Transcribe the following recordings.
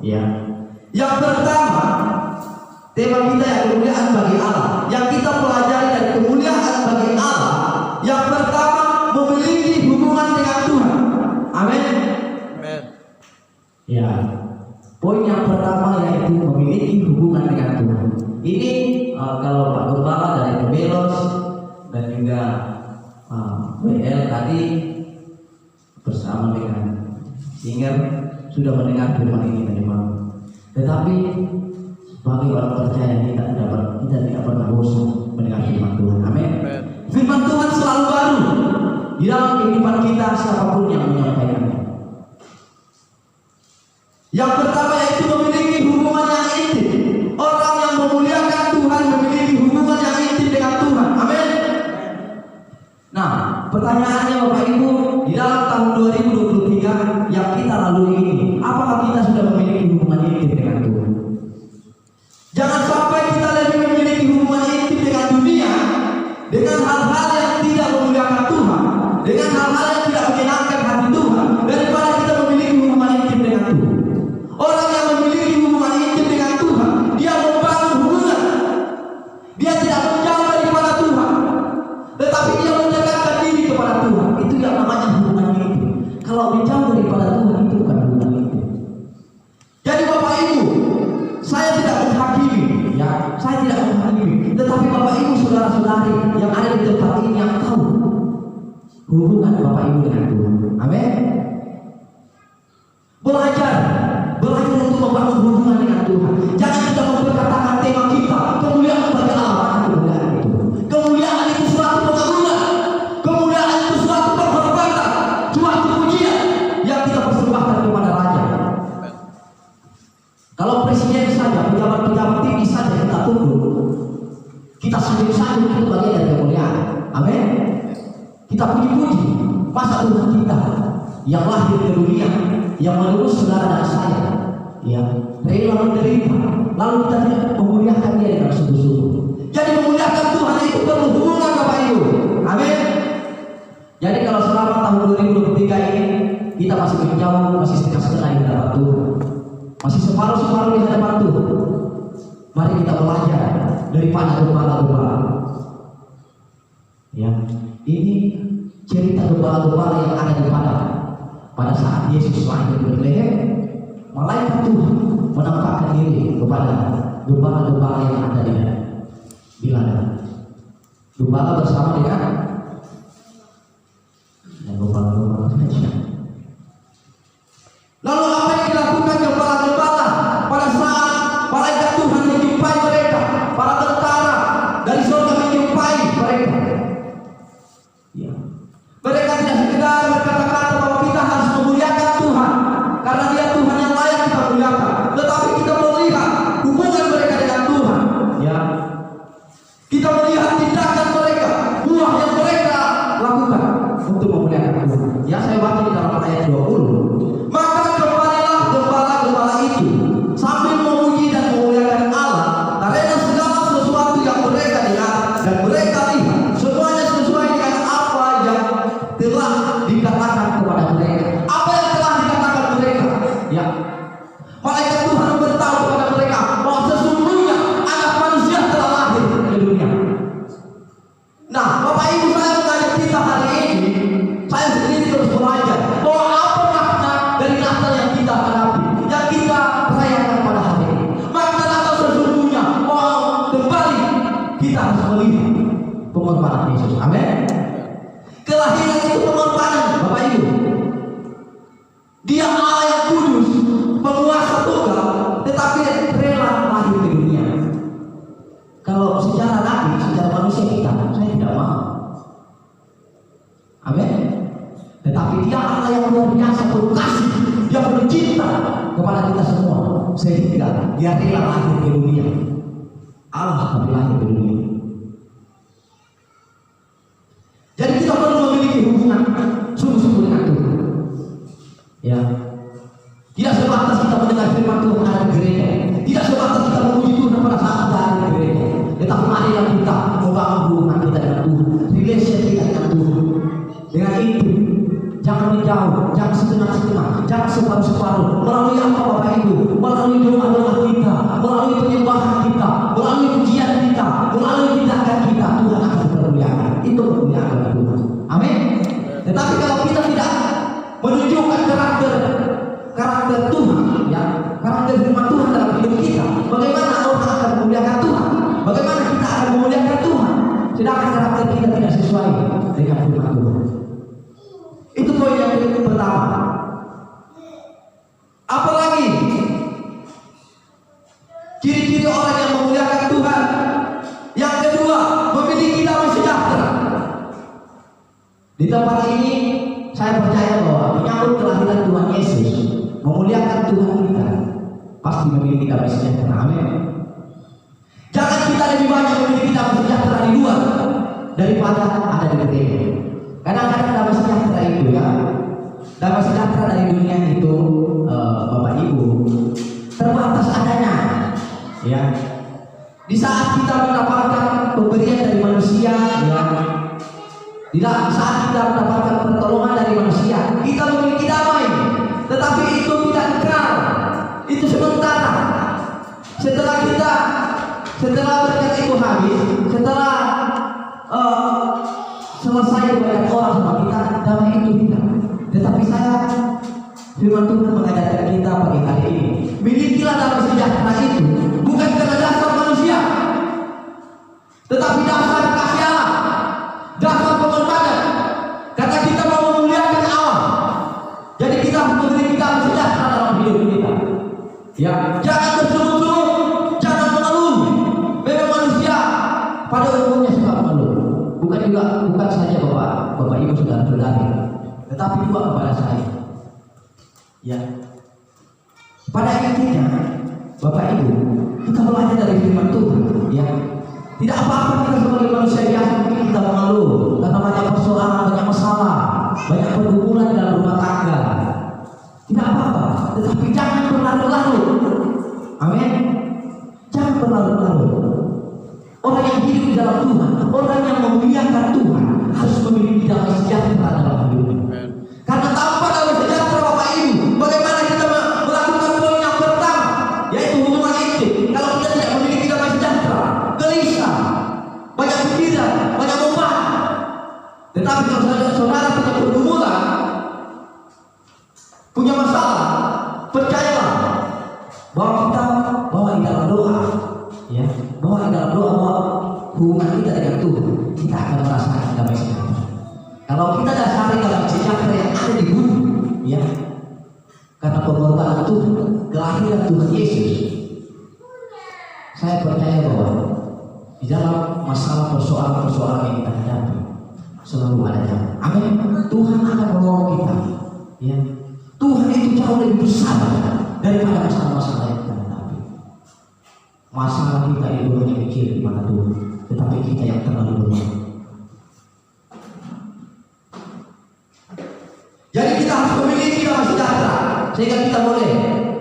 Ya. Yang pertama, tema kita yang kemuliaan bagi Allah. Yang kita pelajari dari kemuliaan bagi Allah, yang pertama memiliki hubungan dengan Tuhan. Amin. Amin. Ya. Poin yang pertama yaitu memiliki hubungan dengan Tuhan. Ini kalau Pak Gembala dari Kebelos dan juga WL tadi bersama dengan Singer sudah mendengar firman ini tadi malam. Tetapi bagi orang percaya kita tidak pernah bosan mendengar firman Tuhan. Amin. Firman Tuhan selalu baru di dalam kehidupan kita siapapun yang menyampaikannya. Yang pertama yaitu memiliki hubungan yang intim. Orang yang memuliakan Tuhan memiliki hubungan yang intim dengan Tuhan. Amin. Nah, pertanyaannya Bapak Ibu, di dalam tahun 2023 yang kita lalui ini, apakah kita sudah memiliki hubungan intim dengan Tuhan? Jangan sampai kita lebih memiliki hubungan intim dengan dunia, dengan hal-hal yang tidak memuliakan Tuhan, dengan hal-hal yang tidak menyenangkan hati Tuhan, daripada kita memiliki hubungan intim dengan Tuhan. Orang yang memiliki hubungan intim dengan Tuhan, dia membangun hubungan. Dia tidak menjauh daripada Tuhan, tetapi dia mendekatkan diri kepada Tuhan. Itu yang namanya hubungan intim. Kalau menjauh daripada Tuhan, itu bukan hubungan intim. Jadi Bapak Ibu, saya tidak menghakimi, ya, saya tidak menghakimi. Tetapi Bapak Ibu, saudara-saudari yang ada di tempat ini yang tahu hubungan Bapak Ibu dengan Tuhan. Amin. Belajar untuk membangun hubungan dengan Tuhan. Jangan kita memperkatakan tema kita kemuliaan bagi Allah. Kemuliaan itu, kemuliaan itu suatu pengagungan, kemuliaan itu suatu penghormatan, suatu pujian yang kita persembahkan kepada Raja. Kalau presiden saja, pejabat-pejabat tinggi saja kita tunduk, kita sanjung-sanjung, itu bagian dari kemuliaan. Amin. Kita puji-puji, masa Tuhan kita yang lahir ke dunia, yang menurut saudara dan saya, ya, rela menderita, lalu kita tidak memuliakan Dia dengan sungguh-sungguh. Jadi memuliakan Tuhan itu perlu hubungan Bapak Ibu. Amin. Jadi kalau selama tahun 2023 ini kita masih menjauh, masih setengah-setengah di hadapan Tuhan, masih separuh-separuh di hadapan Tuhan, mari kita belajar daripada gembala-gembala. Ya, ini cerita gembala-gembala yang ada di padang. Pada saat Yesus lahir di Betlehem, malaikat Tuhan menampakkan diri kepada gembala-gembala yang ada di ladang. Gembala bersama dengan gembala-gembala saja. Lalu apa yang dilakukan gembala-gembala pada saat malaikat Tuhan menjumpai mereka, para tentara dari surga menjumpai mereka? Ya. Mereka tidak sekedar berkata-kata bahwa kita harus memuliakan Tuhan karena Dia Tuhan yang layak kita muliakan, tetapi kita melihat hubungan mereka dengan Tuhan. Ya. Kita melihat tindakan mereka, buah yang mereka lakukan untuk memuliakan Tuhan. Ya, saya baca di dalam ayat 20. Maka kembalilah gembala-gembala itu sambil memuji dan memuliakan Allah karena segala sesuatu yang mereka lihat dan mereka lihat semuanya sesuai dengan apa yang telah dikatakan kepada mereka. Apa yang telah dikatakan mereka? Ya, malaikat Tuhan memberitahu kepada mereka bahwa sesungguhnya anak manusia telah lahir ke dunia. Nah, Bapak Ibu, saya mengajak kita hari ini, saya sendiri terus belajar bahwa apa makna dari Natal yang kita hadapi, yang kita rayakan pada hari ini. Makna Natal sesungguhnya bahwa kembali kita harus melihat pengorbanan Yesus. Amin. Kelahiran itu pengorbanan, Bapak Ibu. Dia Allah yang kudus, penguasa tunggal, tetapi rela lahir ke dunia. Kalau secara nabi, secara manusia kita, saya tidak mau. Amin. Tetapi Dia Allah yang luar biasa, penuh kasih, Dia penuh cinta kepada kita semua, sehingga Dia rela lahir ke dunia. Allah kami lahir ke dunia. Jadi kita perlu memiliki hubungan sungguh-sungguh dengan Tuhan. Ya, tidak sebatas kita mendengar firman Tuhan ada di gereja, tidak sebatas kita memuji Tuhan pada saat kita ada di gereja, tetapi marilah kita membangun hubungan kita dengan Tuhan, relation kita dengan Tuhan, dengan itu. Jangan menjauh, jangan setengah-setengah, jangan separuh-separuh. Melalui apa Bapak Ibu? Melalui menunjukkan karakter Tuhan, ya, karakter firman Tuhan dalam hidup kita. Bagaimana orang akan memuliakan Tuhan? Bagaimana kita akan memuliakan Tuhan? Sedangkan karakter kita tidak sesuai dengan firman Tuhan. Itu poin yang pertama. Apalagi ciri-ciri orang yang memuliakan Tuhan. Yang kedua, memiliki damai sejahtera. Di tempat ini saya percaya bahwa menyambut kelahiran Tuhan Yesus, memuliakan Tuhan kita, pasti memiliki damai sejahtera. Amin. Jangan kita lebih banyak memiliki damai sejahtera di luar daripada ada di gereja. Kadang-kadang damai sejahtera itu, ya, damai sejahtera dari dunia itu, Bapak Ibu, terbatas adanya, ya. Di saat kita mendapatkan pemberian dari manusia, ya, di saat kita mendapatkan pertolongan dari manusia, kita memiliki damai. Tetapi itu tidak kekal, itu sementara. Setelah berkat itu habis, setelah selesai banyak orang sama kita, damai itu hilang. Tetapi firman Tuhan mengajarkan kita pagi hari ini, milikilah damai sejahtera itu bukan karena dasar manusia, tetapi dasar kasih Allah, dasar pengorbanan. Karena kita mau memuliakan Allah, jadi kita harus memiliki damai sejahtera dalam hidup kita. Ya, jangan bersungut-sungut, jangan mengeluh. Memang manusia pada umumnya suka mengeluh. Bukan saja Bapak Ibu saudara-saudari, tetapi juga kepada saya. Ya, pada intinya Bapak Ibu, kita belajar dari firman Tuhan. Ya, tidak apa-apa kita sebagai manusia biasa mungkin kita mengeluh karena banyak persoalan, banyak masalah, banyak pergumulan dalam rumah tangga. Tidak apa-apa, tetapi jangan berlarut-larut. Amin. Jangan berlarut-larut. Orang yang hidup di dalam Tuhan, orang yang memuliakan Tuhan, harus memiliki damai sejahtera dalam hidupnya. Karena tanpa damai sejahtera, Bapak Ibu, bagaimana kita melakukan poin yang pertama, yaitu hubungan intim? Kalau kita tidak memiliki damai sejahtera, gelisah, banyak pikiran, banyak beban. Tetapi kalau saudara punya pergumulan, punya masalah, percayalah bahwa kita bawa di dalam doa, ya, bawa di dalam doa, bahwa hubungan kita dengan Tuhan, kita akan merasakan damai sejahtera. Kalau kita dasari damai sejahtera yang ada di bumi, ya, karena pengorbanan Tuhan, kelahiran Tuhan Yesus, saya percaya bahwa di dalam masalah persoalan yang kita hadapi selalu ada jalan. Amin. Tuhan akan menolong kita. Ya, Tuhan itu jauh lebih besar daripada masalah-masalah yang kita hadapi. Masalah kita itu hanya kecil di mata Tuhan, tetapi kita yang terlalu besar. Jadi kita harus memiliki damai sejahtera sehingga kita boleh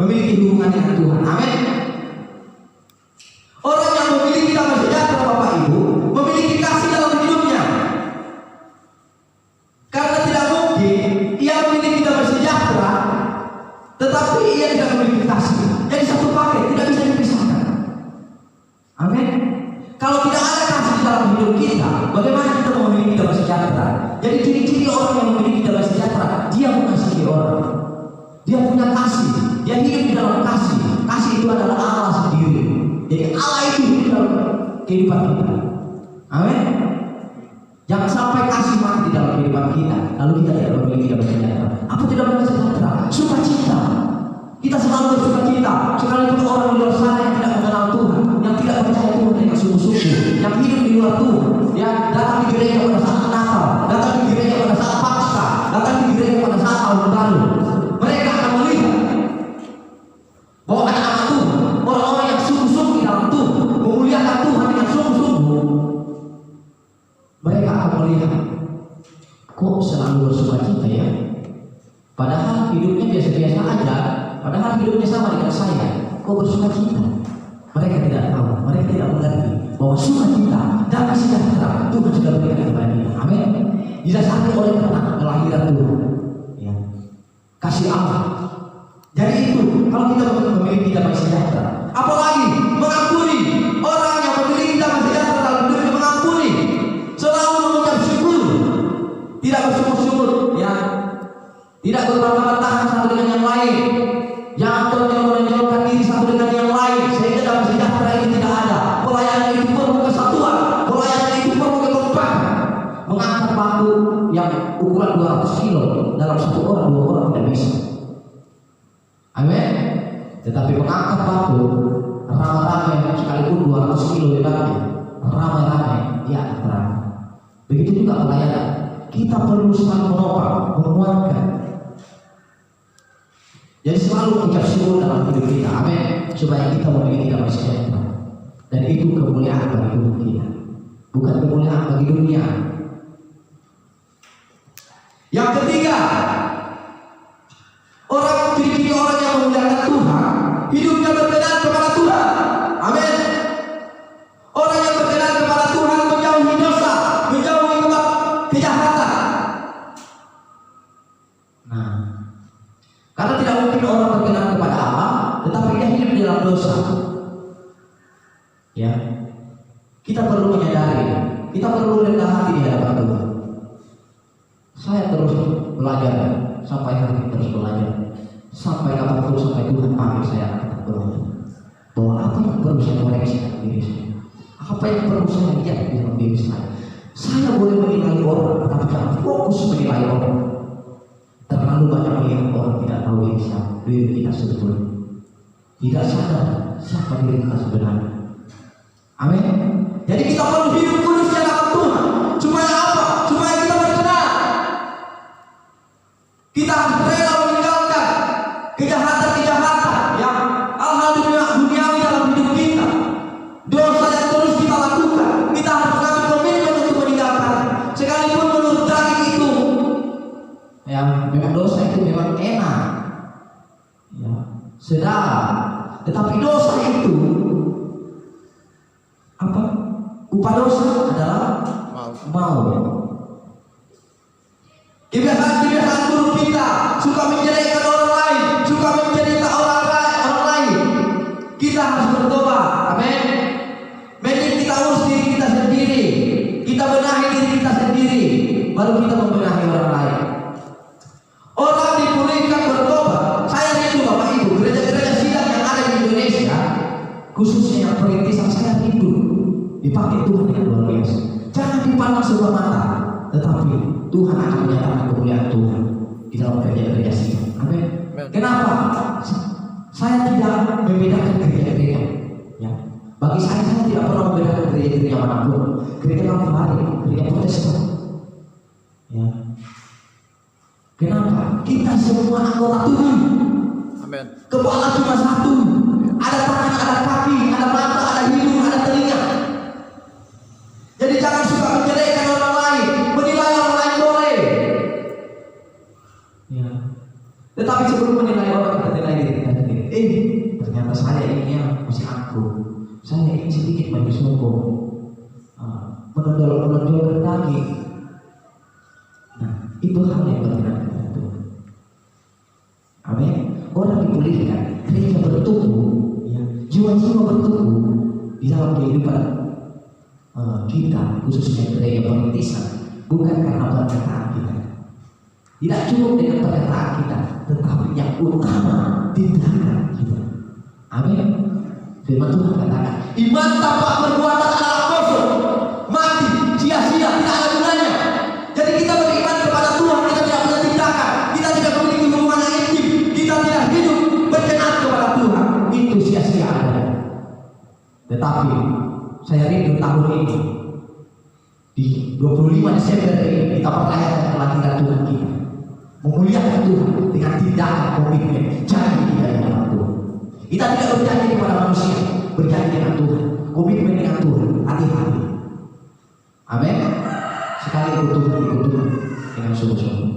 memiliki hubungan dengan Tuhan. Amin. Orang yang memiliki damai sejahtera, Bapak Ibu, memiliki kasih dalam hidupnya. Karena tidak mungkin ia memiliki damai sejahtera tetapi ia tidak memiliki kasih. Jadi satu paket, tidak bisa dipisahkan. Amin. Kalau tidak ada kasih di dalam hidup kita, bagaimana kita mau memiliki damai sejahtera? Jadi ciri-ciri orang yang memiliki damai sejahtera, dia mengasihi orang, dia punya kasih, dia hidup di dalam kasih. Kasih itu adalah Allah sendiri. Jadi Allah itu hidup di dalam kehidupan kita. Amin. Jangan sampai kasih mati di dalam kehidupan kita, lalu kita tidak memiliki damai sejahtera. Apa tidak damai sejahtera? Sukacita. Kita selalu bersukacita, sekalipun orang di luar sana yang tidak mengenal Tuhan, yang tidak percaya Tuhan dengan sungguh-sungguh, yang hidup di luar Tuhan, yang datang di gereja pada saat Natal, datang di gereja pada saat Paskah, datang di gereja pada saat tahun baru, mereka akan melihat bahwa anak-anak Tuhan, orang-orang yang sungguh-sungguh di dalam Tuhan, memuliakan Tuhan dengan sungguh-sungguh, mereka akan melihat, kok selalu bersukacita ya? Padahal hidupnya biasa-biasa aja, padahal hidupnya sama dengan saya, kok bersukacita? Mereka tidak tahu, mereka tidak mengerti bahwa sukacita dan sejahtera Tuhan sudah berikan kepada kita. Amin. Didasari oleh kelahiran Tuhan, ya, kasih Allah. Jadi itu kalau kita memiliki damai sejahtera, apalagi mengampuni. Orang yang memiliki damai sejahtera dalam hidupnya mengampuni, selalu mengucap syukur, tidak bersyukur-syukur, ya, Tidak berbantah-bantahan satu dengan yang lain. Jangan menonjolkan diri satu dengan yang lain, sehingga dalam sejahtera itu tidak ada. Pelayanan itu perlu kesatuan, pelayanan itu perlu kekompakan. Mengangkat batu yang ukuran 200 kilo dalam satu orang, dua orang tidak bisa. Amin. Tetapi mengangkat batu ramai-ramai sekalipun 200 kilo bebannya, ramai-ramai dia akan terang. Begitu juga pelayanan. Kita perlu saling menopang, menguatkan. Jadi selalu ucap syukur dalam hidup kita, amin, supaya kita memiliki damai sejahtera. Dan itu kemuliaan bagi hidup kita, bukan kemuliaan bagi dunia. Yang ketiga, ciri-ciri orang yang memuliakan Tuhan, hidupnya berkenan kepada Tuhan, amin. Orang yang berkenan kepada Tuhan menjauhi dosa, menjauhi kejahatan. Nah, karena tidak mungkin orang berkenan kepada Allah, tetapi dia hidup di dalam dosa. Ya, kita perlu menyadari, kita perlu rendah hati di hadapan Tuhan. Saya terus belajar, sampai hari ini terus belajar, sampai kapan terus sampai Tuhan panggil saya akan belajar. Bahwa apa yang perlu saya koreksi dalam diri saya, apa yang perlu saya lihat di dalam diri saya. Saya boleh menilai orang, tapi jangan fokus menilai orang. Terlalu banyak melihat orang tidak tahu diri kita sebetulnya, tidak sadar siapa diri kita sebenarnya. Amin. Jadi kita perlu hidup kudus di hadapan Tuhan. Supaya apa? Supaya kita berkenan. Kita rela meninggalkan kejahatan-kejahatan yang hal-hal duniawi dalam hidup kita. Dosa yang terus kita lakukan, kita harus mengambil komitmen untuk meninggalkan. Sekalipun menurut daging itu, ya memang dosa itu memang enak, ya sedap. Tetapi dosa itu apa? Upah dosa adalah mau. Kebiasaan buruk kita suka menjelekkan orang lain, suka mencerita orang lain. Kita harus bertobat, amin. Mending kita urus diri kita sendiri, kita benahi diri kita sendiri, baru kita membenahi orang lain. Orang dipulihkan bertobat. Saya rindu Bapak Ibu, gereja-gereja sidang yang ada di Indonesia, khususnya yang perintisan, saya rindu dipakai Tuhan yang luar biasa. Jangan dipandang sebelah mata, tetapi Tuhan akan menyatakan kemuliaan Tuhan di dalam gereja-gereja sidang. Amin. Kenapa? Saya tidak membedakan gereja-gereja. Ya. Bagi saya tidak pernah membedakan gereja-gereja manapun. Gereja Kalvari, gereja Protestan. Ya. Kenapa? Kita semua anggota Tuhan. Amin. Kepala cuma satu. Ada tangan, ada kaki, ada mata, ada hidung, ada telinga. Jadi jangan suka menjelekkan orang lain, menilai orang lain boleh. Ya. Tetapi sebelum menilai orang, kita nilai diri kita sendiri. Ternyata saya ini masih angkuh. Saya ini sedikit maju sombong, menonjolkan daging. Nah, itu hal yang berkenan kepada Tuhan. Amin. Orang dipulihkan, gereja bertumbuh, ya, jiwa-jiwa bertumbuh di dalam kehidupan kita, khususnya gereja perintisan, bukan karena perkataan kita. Tidak cukup dengan perkataan kita, tetapi yang utama tindakan kita. Amin. Firman Tuhan katakan, iman tanpa perbuatan adalah kosong, mati, sia-sia, tidak ada gunanya. Jadi kita beriman kepada Tuhan, kita tidak punya tindakan, kita tidak memiliki hubungan yang intim, kita tidak hidup berkenan kepada Tuhan, itu sia-sia adanya. Tetapi saya rindu tahun ini di 25 Desember ini kita percayakan kelahiran Tuhan kita, memuliakan Tuhan dengan tindakan komitmen janji kita dengan Tuhan. Kita tidak berjanji kepada manusia, berjanji dengan Tuhan, komitmen dengan Tuhan, hati-hati. Amin. Sekali ikut Tuhan dengan sungguh-sungguh.